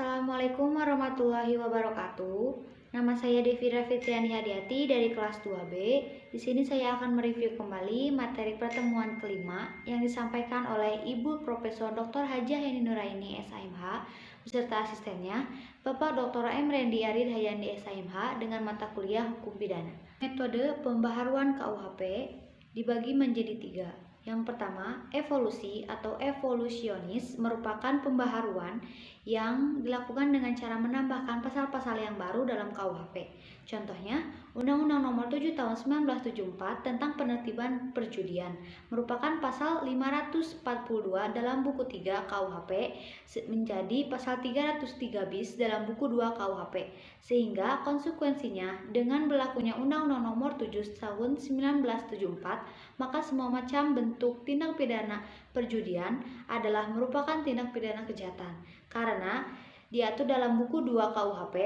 Assalamualaikum warahmatullahi wabarakatuh. Nama saya Devira Fitriani Hadiati dari kelas 2B. Di sini saya akan mereview kembali materi pertemuan kelima yang disampaikan oleh Ibu Profesor Dr. Hajah Heni Nuraini SHMH beserta asistennya Bapak Dr. M. Rendi Arid Hayandi SHMH dengan mata kuliah Hukum Pidana. Metode pembaharuan KUHP dibagi menjadi 3. Yang pertama, evolusi atau evolusionis merupakan pembaharuan yang dilakukan dengan cara menambahkan pasal-pasal yang baru dalam KUHP. Contohnya, Undang-Undang Nomor 7 Tahun 1974 tentang penertiban perjudian merupakan pasal 542 dalam buku 3 KUHP menjadi pasal 303 bis dalam buku 2 KUHP. Sehingga konsekuensinya dengan berlakunya Undang-Undang Nomor 7 Tahun 1974, maka semua macam bentuk tindak pidana perjudian adalah merupakan tindak pidana kejahatan karena diatur dalam buku 2 KUHP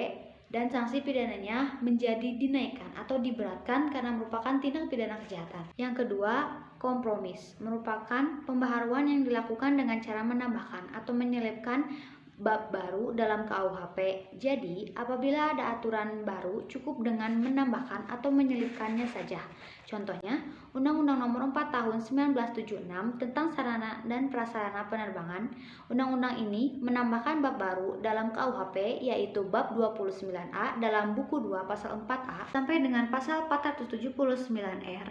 dan sanksi pidananya menjadi dinaikkan atau diberatkan karena merupakan tindak pidana kejahatan. Yang kedua, kompromis merupakan pembaharuan yang dilakukan dengan cara menambahkan atau menyelipkan bab baru dalam KUHP. Jadi, apabila ada aturan baru, cukup dengan menambahkan atau menyelipkannya saja. Contohnya, Undang-Undang Nomor 4 Tahun 1976 tentang sarana dan prasarana penerbangan. Undang-undang ini menambahkan bab baru dalam KUHP yaitu bab 29A dalam buku 2 pasal 4A sampai dengan pasal 479R.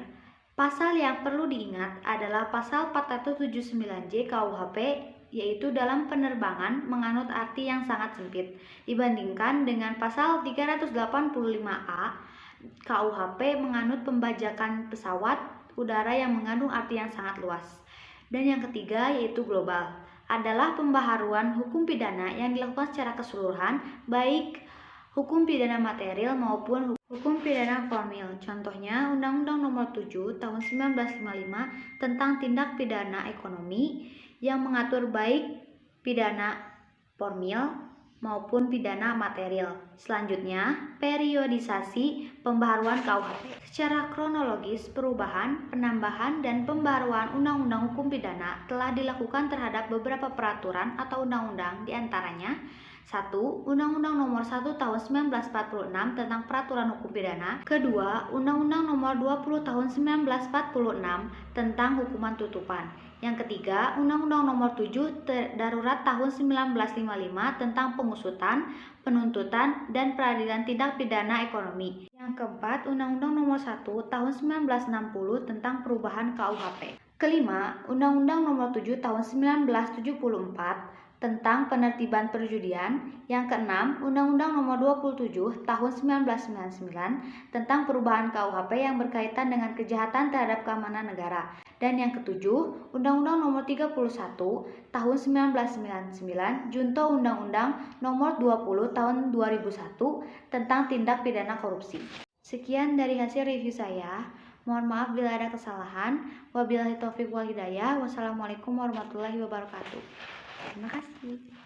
Pasal yang perlu diingat adalah pasal 479J KUHP yaitu dalam penerbangan menganut arti yang sangat sempit dibandingkan dengan pasal 385A KUHP menganut pembajakan pesawat udara yang mengandung arti yang sangat luas. Dan yang ketiga yaitu global adalah pembaharuan hukum pidana yang dilakukan secara keseluruhan baik hukum pidana material maupun hukum pidana formil. Contohnya Undang-Undang Nomor 7 Tahun 1955 tentang tindak pidana ekonomi yang mengatur baik pidana formil maupun pidana material. Selanjutnya, periodisasi pembaharuan KUHP. Secara kronologis, perubahan, penambahan, dan pembaharuan undang-undang hukum pidana telah dilakukan terhadap beberapa peraturan atau undang-undang, diantaranya 1. Undang-Undang Nomor 1 Tahun 1946 tentang Peraturan Hukum Pidana. Kedua, Undang-Undang Nomor 20 Tahun 1946 tentang Hukuman Tutupan. Yang ketiga, Undang-Undang Nomor 7 Darurat Tahun 1955 tentang pengusutan, penuntutan, dan peradilan tindak pidana ekonomi. Yang keempat, Undang-Undang Nomor 1 Tahun 1960 tentang perubahan KUHP. Kelima, Undang-Undang Nomor 7 Tahun 1974 tentang penertiban perjudian. Yang keenam, Undang-Undang Nomor 27 Tahun 1999 tentang perubahan KUHP yang berkaitan dengan kejahatan terhadap keamanan negara. Dan yang ketujuh, Undang-Undang Nomor 31 Tahun 1999 junto Undang-Undang Nomor 20 Tahun 2001 tentang tindak pidana korupsi. Sekian dari hasil review saya. Mohon maaf bila ada kesalahan. Wabillahi taufiq wal hidayah. Wassalamualaikum warahmatullahi wabarakatuh. Terima kasih.